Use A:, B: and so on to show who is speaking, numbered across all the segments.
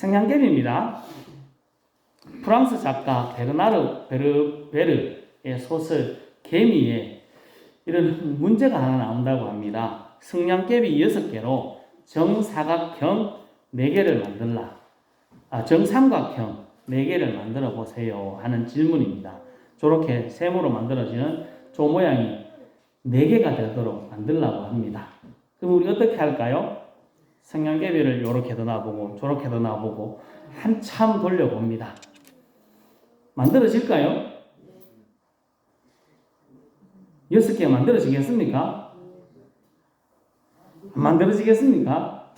A: 성냥개비입니다. 프랑스 작가 베르나르 베르베르의 소설 개미에 이런 문제가 하나 나온다고 합니다. 성냥개비 6개로 정사각형 4개를 만들라. 정삼각형 4개를 만들어 보세요 하는 질문입니다. 저렇게 세모로 만들어지는 조 모양이 4개가 되도록 만들라고 합니다. 그럼 우리 어떻게 할까요? 성냥개비를 이렇게도 놔보고 저렇게도 놔보고 한참 돌려봅니다. 만들어질까요? 6개 만들어지겠습니까? 안 만들어지겠습니까?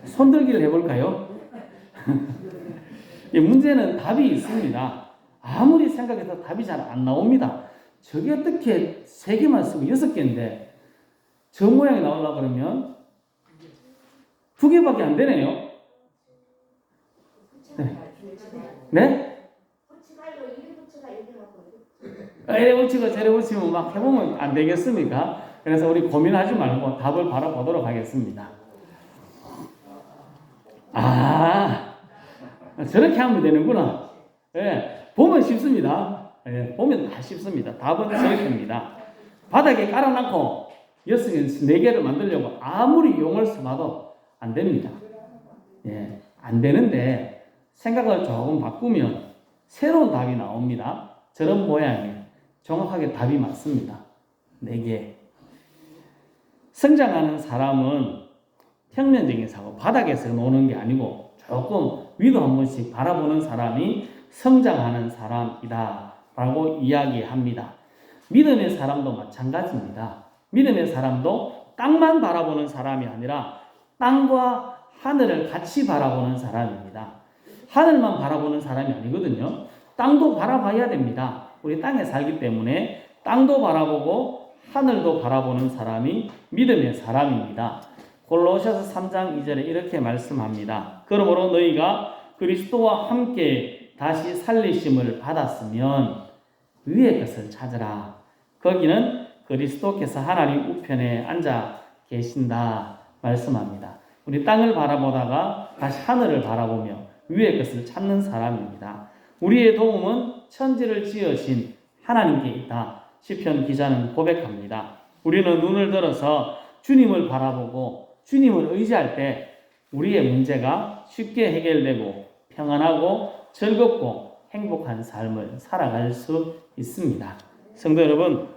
A: 손들기를 해볼까요? 문제는 답이 있습니다. 아무리 생각해도 답이 잘 안 나옵니다. 저게 어떻게 3개만 쓰고 6개인데 저 모양이 나오려고 그러면 2개밖에 안 되네요. 네? 이래 붙이고 저래 붙이면 막 해보면 안 되겠습니까? 그래서 우리 고민하지 말고 답을 바로 보도록 하겠습니다. 저렇게 하면 되는구나. 예, 보면 쉽습니다. 예, 보면 다 쉽습니다. 답은 저렇게입니다. 바닥에 깔아놓고 4개를 만들려고 아무리 용을 써봐도 안 됩니다. 예, 안 되는데 생각을 조금 바꾸면 새로운 답이 나옵니다. 저런 모양에 정확하게 답이 맞습니다. 4개. 성장하는 사람은 평면적인 사고, 바닥에서 노는 게 아니고 조금 위도 한 번씩 바라보는 사람이 성장하는 사람이다 라고 이야기합니다. 믿음의 사람도 마찬가지입니다. 믿음의 사람도 땅만 바라보는 사람이 아니라 땅과 하늘을 같이 바라보는 사람입니다. 하늘만 바라보는 사람이 아니거든요. 땅도 바라봐야 됩니다. 우리 땅에 살기 때문에 땅도 바라보고 하늘도 바라보는 사람이 믿음의 사람입니다. 골로새서 3장 2절에 이렇게 말씀합니다. 그러므로 너희가 그리스도와 함께 다시 살리심을 받았으면 위의 것을 찾으라. 거기는 그리스도께서 하나님 우편에 앉아 계신다 말씀합니다. 우리 땅을 바라보다가 다시 하늘을 바라보며 위의 것을 찾는 사람입니다. 우리의 도움은 천지를 지으신 하나님께 있다. 시편 기자는 고백합니다. 우리는 눈을 들어서 주님을 바라보고 주님을 의지할 때 우리의 문제가 쉽게 해결되고 평안하고 즐겁고 행복한 삶을 살아갈 수 있습니다. 성도 여러분,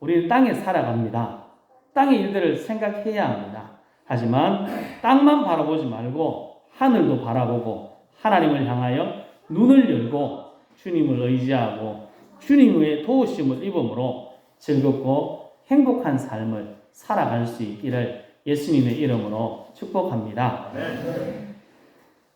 A: 우리는 땅에 살아갑니다. 땅의 일들을 생각해야 합니다. 하지만 땅만 바라보지 말고 하늘도 바라보고 하나님을 향하여 눈을 열고 주님을 의지하고 주님의 도우심을 입음으로 즐겁고 행복한 삶을 살아갈 수 있기를 예수님의 이름으로 축복합니다.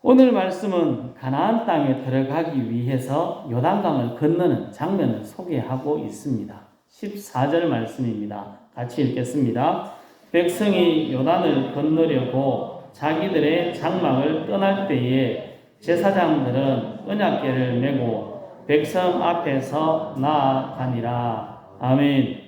A: 오늘 말씀은 가나안 땅에 들어가기 위해서 요단강을 건너는 장면을 소개하고 있습니다. 14절 말씀입니다. 같이 읽겠습니다. 백성이 요단을 건너려고 자기들의 장막을 떠날 때에 제사장들은 언약궤를 메고 백성 앞에서 나아가니라. 아멘.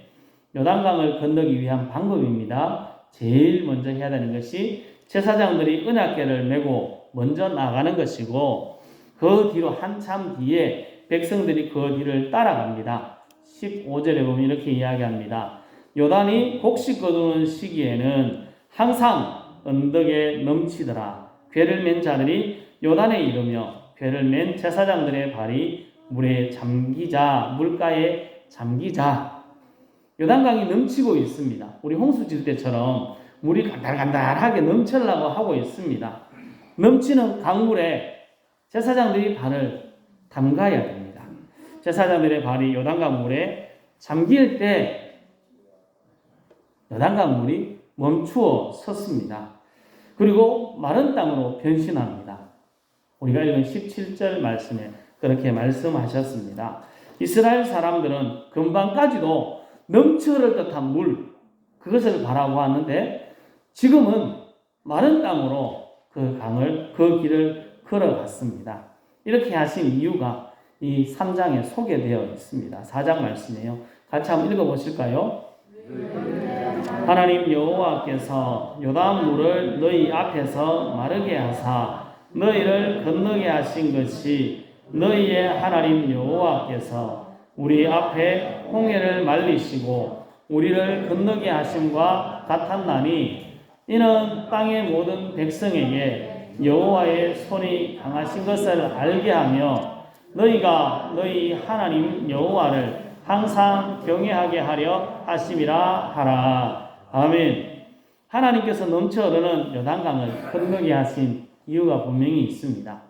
A: 요단강을 건너기 위한 방법입니다. 제일 먼저 해야 되는 것이 제사장들이 언약궤를 메고 먼저 나가는 것이고 그 뒤로 한참 뒤에 백성들이 그 뒤를 따라갑니다. 15절에 보면 이렇게 이야기합니다. 요단이 곡식 거두는 시기에는 항상 언덕에 넘치더라. 궤를 맨 자들이 요단에 이르며 궤를 맨 제사장들의 발이 물에 잠기자, 물가에 잠기자. 요단강이 넘치고 있습니다. 우리 홍수 질 때처럼 물이 간달간달하게 넘치려고 하고 있습니다. 넘치는 강물에 제사장들이 발을 담가야 됩니다. 제사장들의 발이 요단강 물에 잠길 때 요단강 물이 멈추어 섰습니다. 그리고 마른 땅으로 변신합니다. 우리가 읽은 17절 말씀에 그렇게 말씀하셨습니다. 이스라엘 사람들은 금방까지도 넘쳐흐를 듯한 물, 그것을 바라보았는데 지금은 마른 땅으로 그 길을 걸어갔습니다. 이렇게 하신 이유가 이 3장에 소개되어 있습니다. 4장 말씀이에요. 같이 한번 읽어보실까요? 하나님 여호와께서 요단 물을 너희 앞에서 마르게 하사 너희를 건너게 하신 것이 너희의 하나님 여호와께서 우리 앞에 홍해를 말리시고 우리를 건너게 하심과 같았나니 이는 땅의 모든 백성에게 여호와의 손이 강하신 것을 알게 하며 너희가 너희 하나님 여호와를 항상 경외하게 하려 하심이라 하라. 아멘. 하나님께서 넘쳐 흐르는 요단강을 건너게 하신 이유가 분명히 있습니다.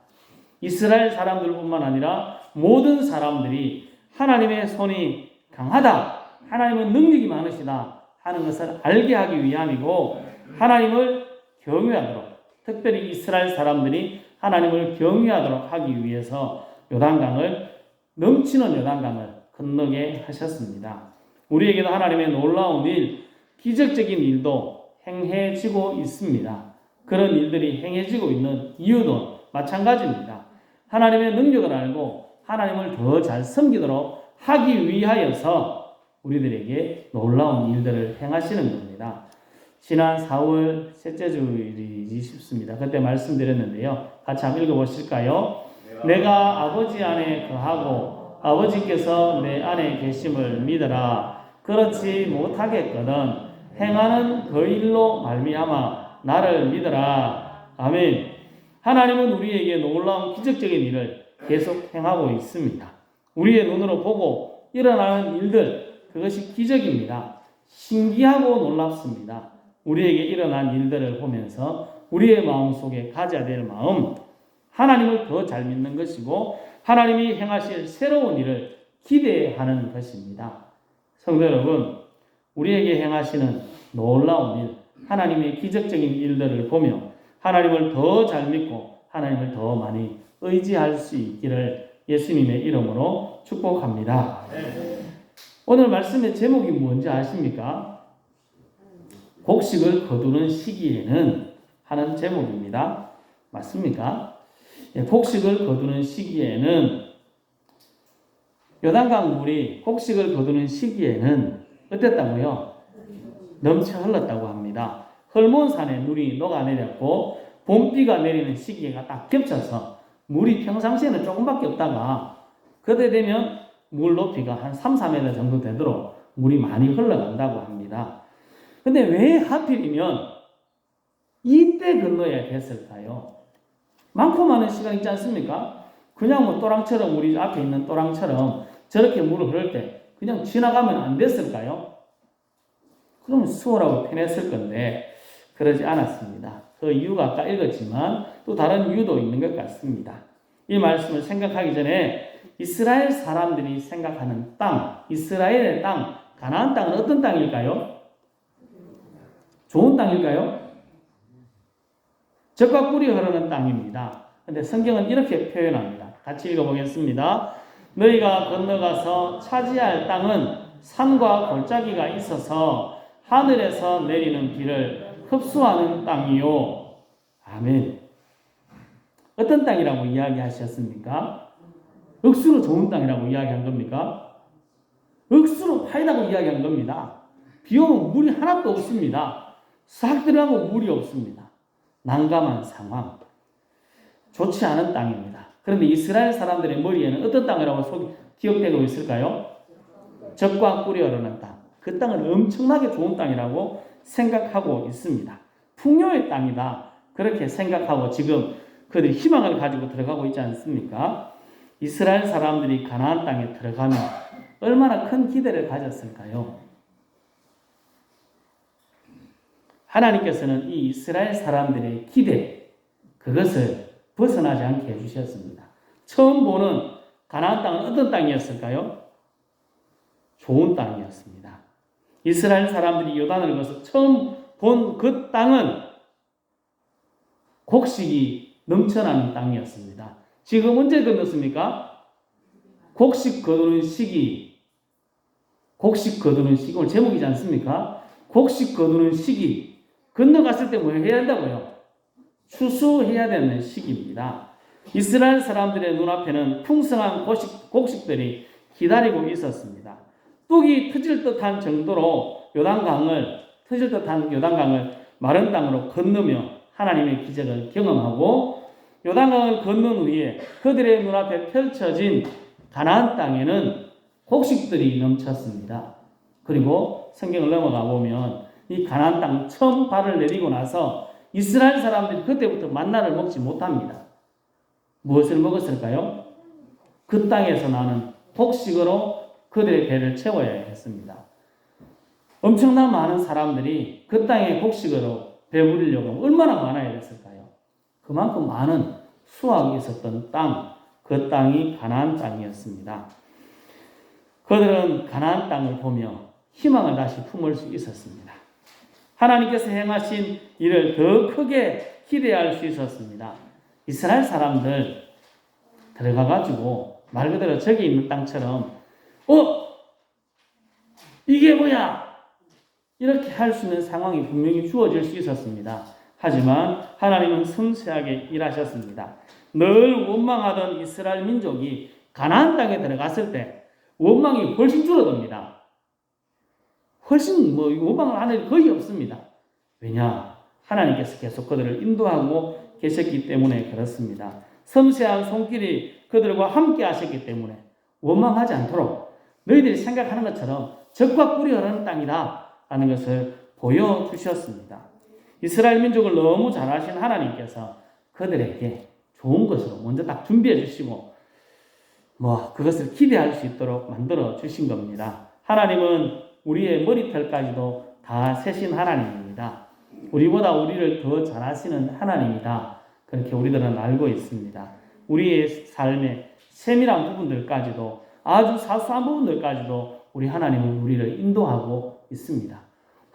A: 이스라엘 사람들뿐만 아니라 모든 사람들이 하나님의 손이 강하다, 하나님은 능력이 많으시다 하는 것을 알게 하기 위함이고 하나님을 경외하도록, 특별히 이스라엘 사람들이 하나님을 경외하도록 하기 위해서 요단강을, 넘치는 요단강을 건너게 하셨습니다. 우리에게도 하나님의 놀라운 일, 기적적인 일도 행해지고 있습니다. 그런 일들이 행해지고 있는 이유도 마찬가지입니다. 하나님의 능력을 알고 하나님을 더 잘 섬기도록 하기 위하여서 우리들에게 놀라운 일들을 행하시는 겁니다. 지난 4월 셋째 주일이 싶습니다. 그때 말씀드렸는데요. 같이 한번 읽어보실까요? 내가 아버지 안에 거하고 아버지께서 내 안에 계심을 믿어라. 그렇지 못하겠거든 행하는 그 일로 말미암아 나를 믿어라. 아멘. 하나님은 우리에게 놀라운 기적적인 일을 계속 행하고 있습니다. 우리의 눈으로 보고 일어나는 일들, 그것이 기적입니다. 신기하고 놀랍습니다. 우리에게 일어난 일들을 보면서 우리의 마음속에 가져야 될 마음, 하나님을 더 잘 믿는 것이고 하나님이 행하실 새로운 일을 기대하는 것입니다. 성도 여러분, 우리에게 행하시는 놀라운 일, 하나님의 기적적인 일들을 보며 하나님을 더 잘 믿고 하나님을 더 많이 의지할 수 있기를 예수님의 이름으로 축복합니다. 오늘 말씀의 제목이 뭔지 아십니까? 곡식을 거두는 시기에는 하는 제목입니다. 맞습니까? 곡식을 거두는 시기에는, 요단강 물이 곡식을 거두는 시기에는 어땠다고요? 넘쳐 흘렀다고 합니다. 헐몬산에 물이 녹아내렸고 봄비가 내리는 시기가 딱 겹쳐서 물이 평상시에는 조금밖에 없다가 그때 되면 물 높이가 한 3, 4m 정도 되도록 물이 많이 흘러간다고 합니다. 근데 왜 하필이면 이때 건너야 됐을까요? 많고 많은 시간 있지 않습니까? 그냥 뭐 또랑처럼, 우리 앞에 있는 또랑처럼 저렇게 물을 흐를 때 그냥 지나가면 안 됐을까요? 그러면 수월하고 편했을 건데 그러지 않았습니다. 그 이유가 아까 읽었지만 또 다른 이유도 있는 것 같습니다. 이 말씀을 생각하기 전에 이스라엘 사람들이 생각하는 땅, 이스라엘의 땅, 가나안 땅은 어떤 땅일까요? 좋은 땅일까요? 젖과 꿀이 흐르는 땅입니다. 근데 성경은 이렇게 표현합니다. 같이 읽어보겠습니다. 너희가 건너가서 차지할 땅은 산과 골짜기가 있어서 하늘에서 내리는 비를 흡수하는 땅이요. 아멘. 어떤 땅이라고 이야기하셨습니까? 억수로 좋은 땅이라고 이야기한 겁니까? 억수로 파이다고 이야기한 겁니다. 비 오면 물이 하나도 없습니다. 싹 들어가고 물이 없습니다. 난감한 상황. 좋지 않은 땅입니다. 그런데 이스라엘 사람들의 머리에는 어떤 땅이라고 기억되고 있을까요? 젖과 꿀이 흐르는 땅. 그 땅은 엄청나게 좋은 땅이라고 생각하고 있습니다. 풍요의 땅이다. 그렇게 생각하고 지금 그들이 희망을 가지고 들어가고 있지 않습니까? 이스라엘 사람들이 가나안 땅에 들어가면 얼마나 큰 기대를 가졌을까요? 하나님께서는 이 이스라엘 사람들의 기대, 그것을 벗어나지 않게 해주셨습니다. 처음 보는 가나안 땅은 어떤 땅이었을까요? 좋은 땅이었습니다. 이스라엘 사람들이 요단을 건너서 처음 본 그 땅은 곡식이 넘쳐나는 땅이었습니다. 지금 언제 건넜습니까? 곡식 거두는 시기. 곡식 거두는 시기. 오늘 제목이지 않습니까? 곡식 거두는 시기. 건너갔을 때 뭐 해야 한다고요? 추수해야 되는 시기입니다. 이스라엘 사람들의 눈앞에는 풍성한 곡식들이 기다리고 있었습니다. 뚝이 터질 듯한 정도로 터질 듯한 요단강을 마른 땅으로 건너며 하나님의 기적을 경험하고 요단강을 건넌 후에 그들의 눈앞에 펼쳐진 가나안 땅에는 곡식들이 넘쳤습니다. 그리고 성경을 넘어가 보면 이 가나안 땅 처음 발을 내디고 나서 이스라엘 사람들이 그때부터 만나를 먹지 못합니다. 무엇을 먹었을까요? 그 땅에서 나는 곡식으로 그들의 배를 채워야 했습니다. 엄청난 많은 사람들이 그 땅의 곡식으로 배부르려고 얼마나 많아야 됐을까요? 그만큼 많은 수확이 있었던 땅, 그 땅이 가나안 땅이었습니다. 그들은 가나안 땅을 보며 희망을 다시 품을 수 있었습니다. 하나님께서 행하신 일을 더 크게 기대할 수 있었습니다. 이스라엘 사람들 들어가가지고 말 그대로 저기 있는 땅처럼 이게 뭐야? 이렇게 할 수 있는 상황이 분명히 주어질 수 있었습니다. 하지만 하나님은 섬세하게 일하셨습니다. 늘 원망하던 이스라엘 민족이 가나안 땅에 들어갔을 때 원망이 훨씬 줄어듭니다. 훨씬 원망을 하는 일이 거의 없습니다. 왜냐? 하나님께서 계속 그들을 인도하고 계셨기 때문에 그렇습니다. 섬세한 손길이 그들과 함께 하셨기 때문에 원망하지 않도록 너희들이 생각하는 것처럼 적과 꿀이 흐르는 땅이다 하는 것을 보여주셨습니다. 이스라엘 민족을 너무 잘 아신 하나님께서 그들에게 좋은 것으로 먼저 딱 준비해 주시고 그것을 기대할 수 있도록 만들어 주신 겁니다. 하나님은 우리의 머리털까지도 다 세신 하나님입니다. 우리보다 우리를 더 잘 아시는 하나님이다. 그렇게 우리들은 알고 있습니다. 우리의 삶의 세밀한 부분들까지도, 아주 사소한 부분들까지도 우리 하나님은 우리를 인도하고 있습니다.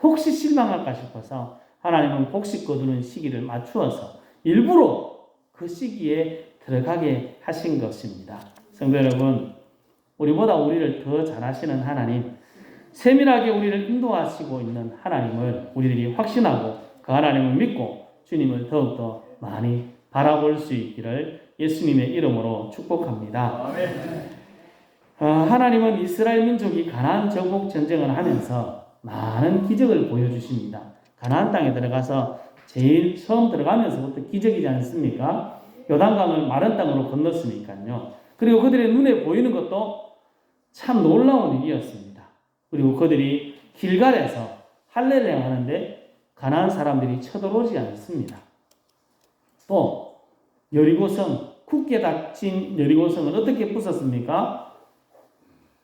A: 혹시 실망할까 싶어서 하나님은 곡식 거두는 시기를 맞추어서 일부러 그 시기에 들어가게 하신 것입니다. 성도 여러분, 우리보다 우리를 더 잘 아시는 하나님, 세밀하게 우리를 인도하시고 있는 하나님을 우리들이 확신하고 그 하나님을 믿고 주님을 더욱더 많이 바라볼 수 있기를 예수님의 이름으로 축복합니다. 하나님은 이스라엘 민족이 가나안 정복 전쟁을 하면서 많은 기적을 보여주십니다. 가나안 땅에 들어가서 제일 처음 들어가면서부터 기적이지 않습니까? 요단강을 마른 땅으로 건넜으니까요. 그리고 그들의 눈에 보이는 것도 참 놀라운 일이었습니다. 그리고 그들이 길갈에서 할례를 하는데 가나안 사람들이 쳐들어오지 않습니다. 또 여리고성, 굳게 닫힌 여리고성을 어떻게 부쉈습니까?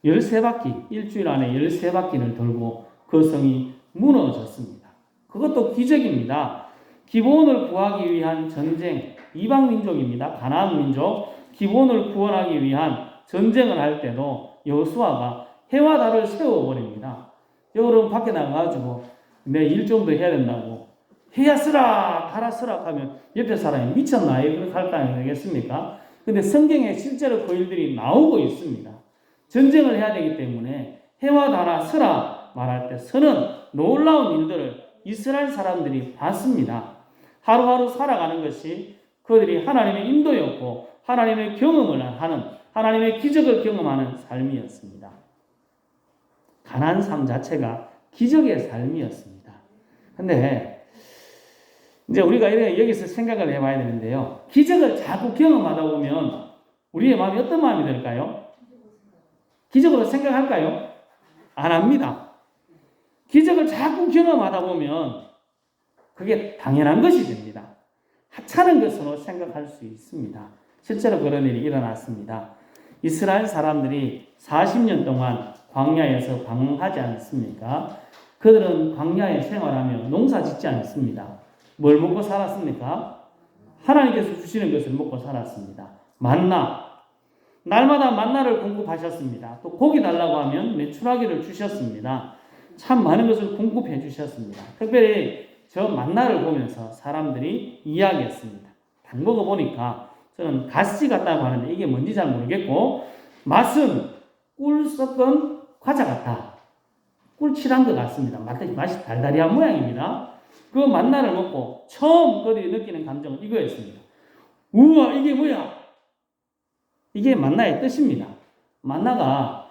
A: 13바퀴, 일주일 안에 13바퀴를 돌고 그 성이 무너졌습니다. 그것도 기적입니다. 기브온을 구하기 위한 전쟁, 이방 민족입니다. 가나안 민족, 기브온을 구원하기 위한 전쟁을 할 때도 여호수아가 해와 달을 세워버립니다. 여러분 밖에 나가가지고 내 일 좀 더 해야 된다고 해야 쓰라 달아 쓰라 하면 옆에 사람이 미쳤나 그렇게 할 거 아니겠습니까? 근데 성경에 실제로 그 일들이 나오고 있습니다. 전쟁을 해야 되기 때문에 해와 달아 쓰라 말할 때 서는 놀라운 일들을 이스라엘 사람들이 봤습니다. 하루하루 살아가는 것이 그들이 하나님의 인도였고 하나님의 경험을 하는, 하나님의 기적을 경험하는 삶이었습니다. 가난한 삶 자체가 기적의 삶이었습니다. 근데 이제 우리가 여기서 생각을 해봐야 되는데요. 기적을 자꾸 경험하다 보면 우리의 마음이 어떤 마음이 될까요? 기적으로 생각할까요? 안 합니다. 기적을 자꾸 경험하다 보면 그게 당연한 것이 됩니다. 하찮은 것으로 생각할 수 있습니다. 실제로 그런 일이 일어났습니다. 이스라엘 사람들이 40년 동안 광야에서 방황하지 않습니까? 그들은 광야에 생활하며 농사 짓지 않습니다. 뭘 먹고 살았습니까? 하나님께서 주시는 것을 먹고 살았습니다. 만나, 날마다 만나를 공급하셨습니다. 또 고기 달라고 하면 메추라기를 주셨습니다. 참 많은 것을 공급해 주셨습니다. 특별히 저 만나를 보면서 사람들이 이야기했습니다. 딱 먹어보니까 저는 가시 같다고 하는데 이게 뭔지 잘 모르겠고 맛은 꿀 섞은 과자 같다. 꿀 칠한 것 같습니다. 맛이 달달이한 모양입니다. 그 만나를 먹고 처음 그들이 느끼는 감정은 이거였습니다. 우와, 이게 뭐야? 이게 만나의 뜻입니다. 만나가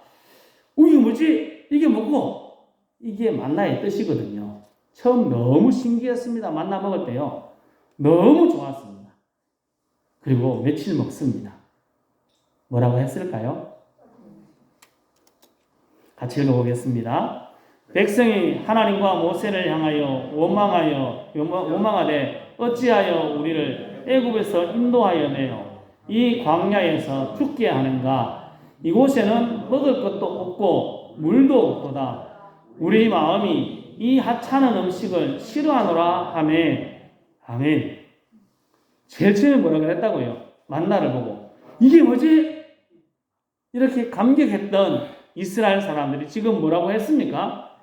A: 이게 뭐지? 이게 뭐고? 이게 만나의 뜻이거든요. 처음 너무 신기했습니다. 만나 먹을 때요. 너무 좋았습니다. 그리고 며칠 먹습니다. 뭐라고 했을까요? 같이 읽어보겠습니다. 백성이 하나님과 모세를 향하여 원망하되 어찌하여 우리를 애굽에서 인도하여 내어 이 광야에서 죽게 하는가? 이곳에는 먹을 것도 없고 물도 없도다. 우리 마음이 이 하찮은 음식을 싫어하노라 하매. 아멘. 제일 처음에 뭐라고 했다고요? 만나를 보고 이게 뭐지? 이렇게 감격했던 이스라엘 사람들이 지금 뭐라고 했습니까?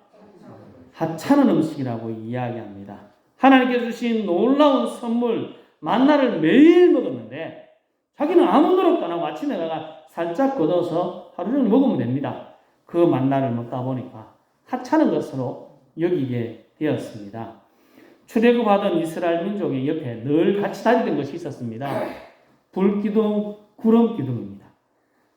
A: 하찮은 음식이라고 이야기합니다. 하나님께 주신 놀라운 선물 만나를 매일 먹었는데 자기는 아무 노력도 안 하고 아침에 가가 살짝 걷어서 하루 종일 먹으면 됩니다. 그 만나를 먹다 보니까 하찮은 것으로 여기게 되었습니다. 출애굽하던 이스라엘 민족의 옆에 늘 같이 다니던 것이 있었습니다. 불기둥, 구름기둥입니다.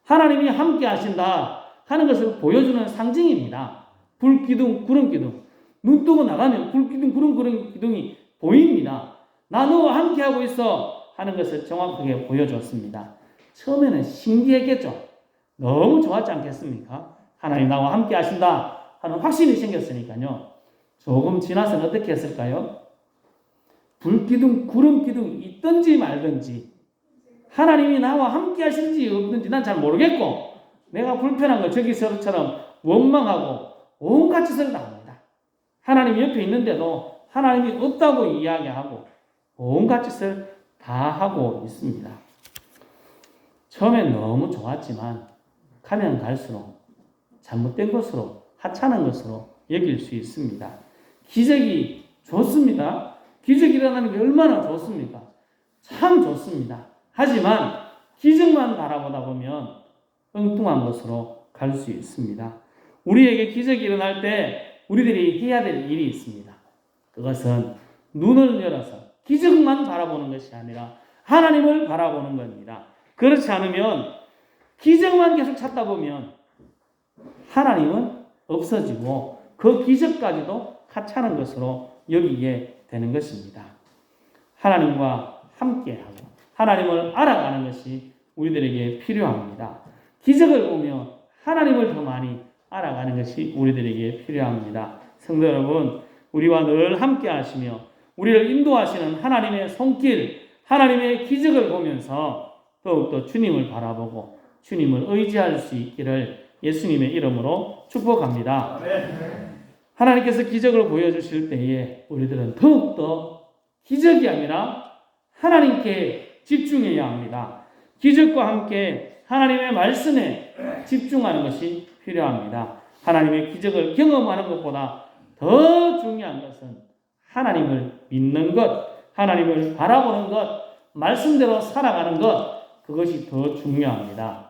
A: 하나님이 함께 하신다 하는 것을 보여주는 상징입니다. 불기둥, 구름기둥. 눈 뜨고 나가면 불기둥, 구름기둥이 보입니다. 나 너와 함께 하고 있어 하는 것을 정확하게 보여줬습니다. 처음에는 신기했겠죠. 너무 좋았지 않겠습니까? 하나님 나와 함께 하신다 하는 확신이 생겼으니까요. 조금 지나서는 어떻게 했을까요? 불기둥, 구름기둥 있든지 말든지 하나님이 나와 함께 하신지 없든지 난 잘 모르겠고 내가 불편한 걸 저기서처럼 원망하고 온갖 짓을 다 합니다. 하나님이 옆에 있는데도 하나님이 없다고 이야기하고 온갖 짓을 다 하고 있습니다. 처음엔 너무 좋았지만 가면 갈수록 잘못된 것으로 하찮은 것으로 여길 수 있습니다. 기적이 좋습니다. 기적이 일어나는 게 얼마나 좋습니까? 참 좋습니다. 하지만 기적만 바라보다 보면 엉뚱한 것으로 갈 수 있습니다. 우리에게 기적이 일어날 때 우리들이 해야 될 일이 있습니다. 그것은 눈을 열어서 기적만 바라보는 것이 아니라 하나님을 바라보는 겁니다. 그렇지 않으면 기적만 계속 찾다 보면 하나님은 없어지고 그 기적까지도 하찮은 것으로 여기게 되는 것입니다. 하나님과 함께하고 하나님을 알아가는 것이 우리들에게 필요합니다. 기적을 보며 하나님을 더 많이 알아가는 것이 우리들에게 필요합니다. 성도 여러분, 우리와 늘 함께 하시며 우리를 인도하시는 하나님의 손길, 하나님의 기적을 보면서 더욱더 주님을 바라보고 주님을 의지할 수 있기를 예수님의 이름으로 축복합니다. 하나님께서 기적을 보여주실 때에 우리들은 더욱더 기적이 아니라 하나님께 집중해야 합니다. 기적과 함께 하나님의 말씀에 집중하는 것이 필요합니다. 하나님의 기적을 경험하는 것보다 더 중요한 것은 하나님을 믿는 것, 하나님을 바라보는 것, 말씀대로 살아가는 것, 그것이 더 중요합니다.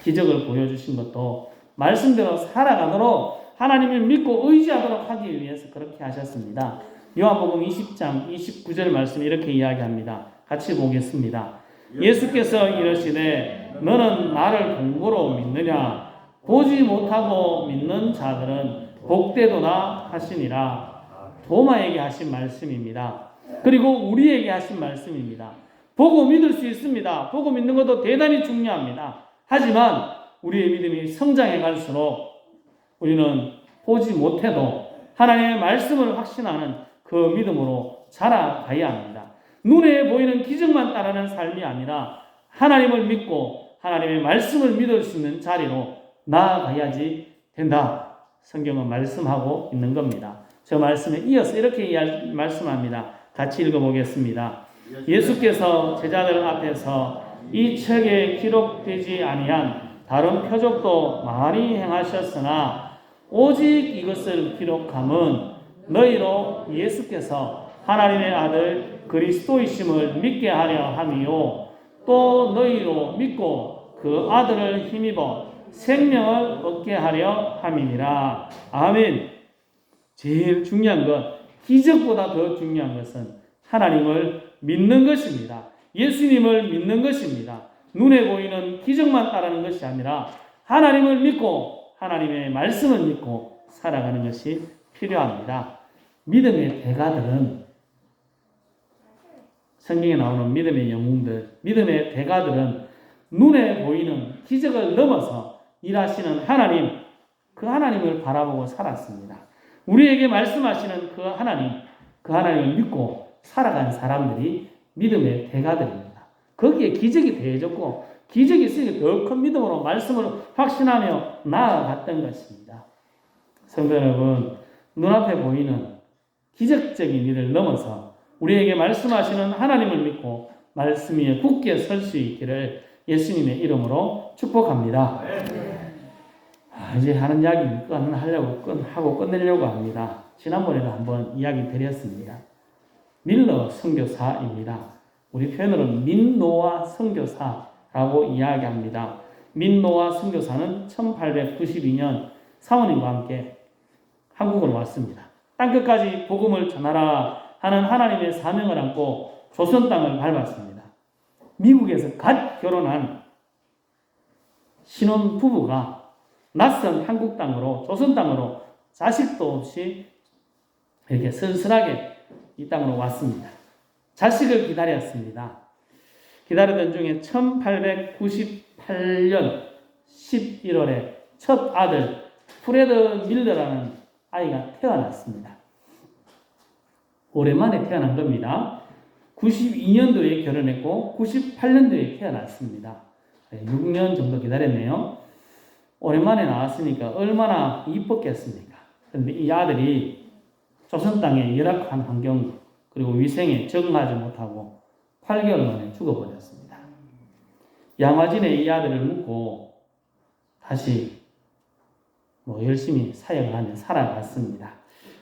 A: 기적을 보여주신 것도 말씀대로 살아가도록 하나님을 믿고 의지하도록 하기 위해서 그렇게 하셨습니다. 요한복음 20장 29절 말씀이 이렇게 이야기합니다. 같이 보겠습니다. 예수께서 이르시되 너는 나를 본고로 믿느냐? 보지 못하고 믿는 자들은 복되도다 하시니라. 도마에게 하신 말씀입니다. 그리고 우리에게 하신 말씀입니다. 보고 믿을 수 있습니다. 보고 믿는 것도 대단히 중요합니다. 하지만 우리의 믿음이 성장해 갈수록 우리는 보지 못해도 하나님의 말씀을 확신하는 그 믿음으로 자라가야 합니다. 눈에 보이는 기적만 따르는 삶이 아니라 하나님을 믿고 하나님의 말씀을 믿을 수 있는 자리로 나아가야지 된다. 성경은 말씀하고 있는 겁니다. 저 말씀에 이어서 이렇게 말씀합니다. 같이 읽어보겠습니다. 예수께서 제자들 앞에서 이 책에 기록되지 아니한 다른 표적도 많이 행하셨으나 오직 이것을 기록함은 너희로 예수께서 하나님의 아들 그리스도이심을 믿게 하려 함이요 또 너희로 믿고 그 아들을 힘입어 생명을 얻게 하려 함이니라. 아멘. 제일 중요한 것, 기적보다 더 중요한 것은 하나님을 믿는 것입니다. 예수님을 믿는 것입니다. 눈에 보이는 기적만 따르는 것이 아니라 하나님을 믿고 하나님의 말씀을 믿고 살아가는 것이 필요합니다. 믿음의 대가들은 성경에 나오는 믿음의 영웅들, 믿음의 대가들은 눈에 보이는 기적을 넘어서 일하시는 하나님, 그 하나님을 바라보고 살았습니다. 우리에게 말씀하시는 그 하나님을 믿고 살아간 사람들이 믿음의 대가들입니다. 거기에 기적이 더해졌고 기적이 있으니까 더 큰 믿음으로 말씀을 확신하며 나아갔던 것입니다. 성도 여러분, 눈앞에 보이는 기적적인 일을 넘어서 우리에게 말씀하시는 하나님을 믿고 말씀 위에 굳게 설 수 있기를 예수님의 이름으로 축복합니다. 이제 하는 이야기 하고 끝내려고 합니다. 지난번에도 한번 이야기 드렸습니다. 밀러 선교사입니다. 우리 표현으로는 민노아 선교사라고 이야기합니다. 민노아 선교사는 1892년 사모님과 함께 한국으로 왔습니다. 땅끝까지 복음을 전하라 하는 하나님의 사명을 안고 조선 땅을 밟았습니다. 미국에서 갓 결혼한 신혼 부부가 낯선 한국 땅으로, 조선 땅으로 자식도 없이 이렇게 쓸쓸하게 이 땅으로 왔습니다. 자식을 기다렸습니다. 기다리던 중에 1898년 11월에 첫 아들 프레드 밀러라는 아이가 태어났습니다. 오랜만에 태어난 겁니다. 92년도에 결혼했고 98년도에 태어났습니다. 6년 정도 기다렸네요. 오랜만에 나왔으니까 얼마나 이뻤겠습니까? 그런데 이 아들이 조선 땅의 열악한 환경 그리고 위생에 적응하지 못하고 8개월 만에 죽어버렸습니다. 양화진에 이 아들을 묻고 다시 열심히 사역을 하며 살아갔습니다.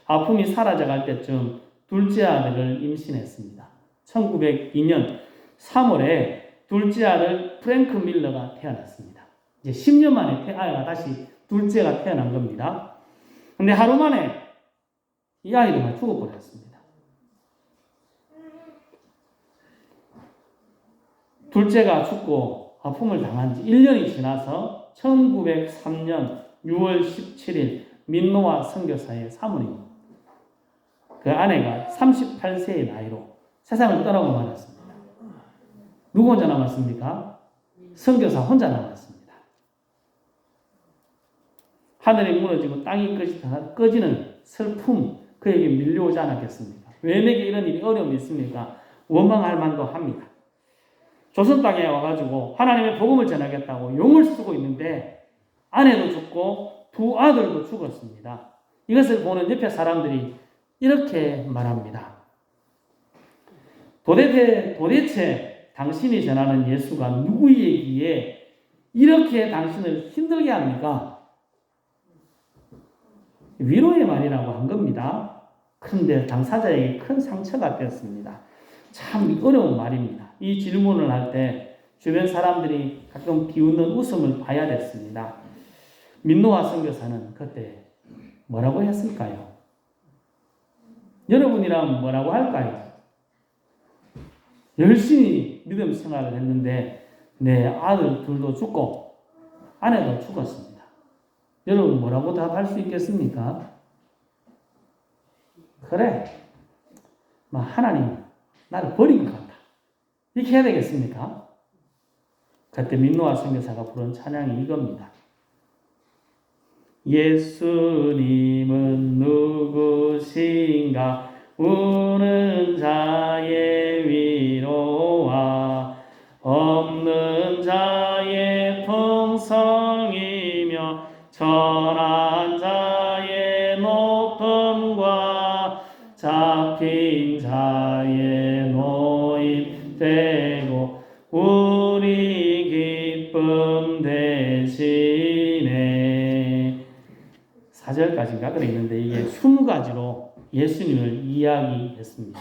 A: 아픔이 사라져갈 때쯤 둘째 아들을 임신했습니다. 1902년 3월에 둘째 아들 프랭크 밀러가 태어났습니다. 이제 10년 만에 아이가 다시 둘째가 태어난 겁니다. 근데 하루 만에 이 아이가 죽어버렸습니다. 둘째가 죽고 아픔을 당한 지 1년이 지나서 1903년 6월 17일 민노아 선교사의 사모님, 그 아내가 38세의 나이로 세상을 떠나고 말았습니다. 누구 혼자 남았습니까? 선교사 혼자 남았습니다. 하늘이 무너지고 땅이 꺼지는 슬픔 그에게 밀려오지 않았겠습니까? 왜 내게 이런 일이 어려움이 있습니까? 원망할 만도 합니다. 조선 땅에 와가지고 하나님의 복음을 전하겠다고 용을 쓰고 있는데 아내도 죽고 두 아들도 죽었습니다. 이것을 보는 옆에 사람들이 이렇게 말합니다. 도대체 당신이 전하는 예수가 누구이기에 이렇게 당신을 힘들게 합니까? 위로의 말이라고 한 겁니다. 그런데 당사자에게 큰 상처가 되었습니다. 참 어려운 말입니다. 이 질문을 할 때 주변 사람들이 가끔 비웃는 웃음을 봐야 됐습니다. 민노아 선교사는 그때 뭐라고 했을까요? 여러분이라면 뭐라고 할까요? 열심히 믿음 생활을 했는데 내 아들 둘도 죽고 아내도 죽었습니다. 여러분 뭐라고 답할 수 있겠습니까? 그래, 하나님 나를 버린 것 같다. 이렇게 해야 되겠습니까? 그때 민노아 선교사가 부른 찬양이 이겁니다. 예수님은 누구신가? 우는 자의 위로와 없는 자의 풍성이며 천한 자의 높음과 잡힌 자의 노임 되고 우리 기쁨 되시네. 4절까지인가 그래 있는데 이게 20가지로 예수님을 이야기했습니다.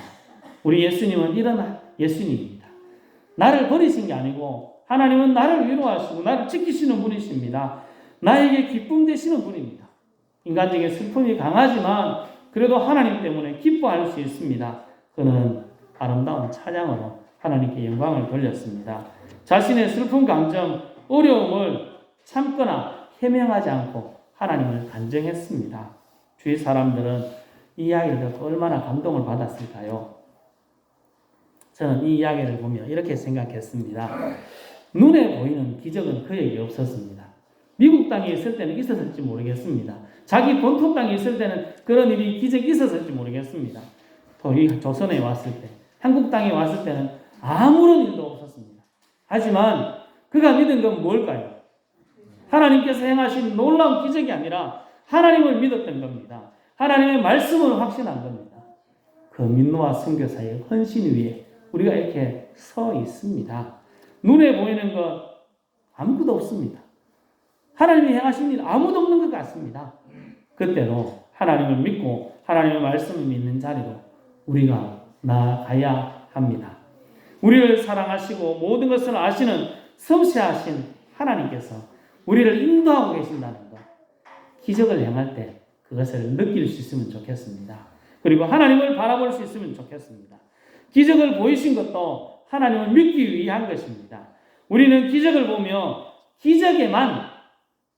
A: 우리 예수님은 이런 예수님입니다. 나를 버리신 게 아니고 하나님은 나를 위로하시고 나를 지키시는 분이십니다. 나에게 기쁨 되시는 분입니다. 인간적인 슬픔이 강하지만 그래도 하나님 때문에 기뻐할 수 있습니다. 그는 아름다운 찬양으로 하나님께 영광을 돌렸습니다. 자신의 슬픈 감정, 어려움을 참거나 해명하지 않고 하나님을 간증했습니다. 주위 사람들은 이 이야기를 듣고 얼마나 감동을 받았을까요? 저는 이 이야기를 보며 이렇게 생각했습니다. 눈에 보이는 기적은 그에게 없었습니다. 미국 땅에 있을 때는 있었을지 모르겠습니다. 자기 본토 땅에 있을 때는 그런 일이 기적이 있었을지 모르겠습니다. 또 이 조선에 왔을 때, 한국 땅에 왔을 때는 아무런 일도 없었습니다. 하지만 그가 믿은 건 뭘까요? 하나님께서 행하신 놀라운 기적이 아니라 하나님을 믿었던 겁니다. 하나님의 말씀을 확신한 겁니다. 그 민노아 선교사의 헌신 위에 우리가 이렇게 서 있습니다. 눈에 보이는 것 아무것도 없습니다. 하나님이 행하신 일 아무도 없는 것 같습니다. 그때도 하나님을 믿고 하나님의 말씀을 믿는 자리로 우리가 나아가야 합니다. 우리를 사랑하시고 모든 것을 아시는 섬세하신 하나님께서 우리를 인도하고 계신다는 것, 기적을 행할 때 그것을 느낄 수 있으면 좋겠습니다. 그리고 하나님을 바라볼 수 있으면 좋겠습니다. 기적을 보이신 것도 하나님을 믿기 위한 것입니다. 우리는 기적을 보며 기적에만,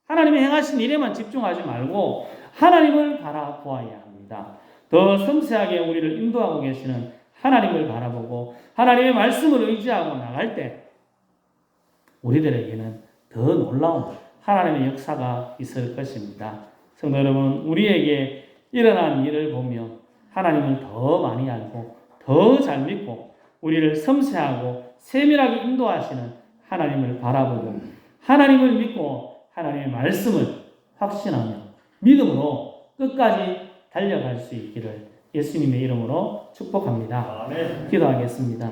A: 하나님이 행하신 일에만 집중하지 말고 하나님을 바라보아야 합니다. 더 섬세하게 우리를 인도하고 계시는 하나님을 바라보고 하나님의 말씀을 의지하고 나갈 때 우리들에게는 더 놀라운 하나님의 역사가 있을 것입니다. 성도 여러분, 우리에게 일어난 일을 보며 하나님을 더 많이 알고 더 잘 믿고 우리를 섬세하고 세밀하게 인도하시는 하나님을 바라보고 하나님을 믿고 하나님의 말씀을 확신하며 믿음으로 끝까지 달려갈 수 있기를 예수님의 이름으로 축복합니다. 기도하겠습니다.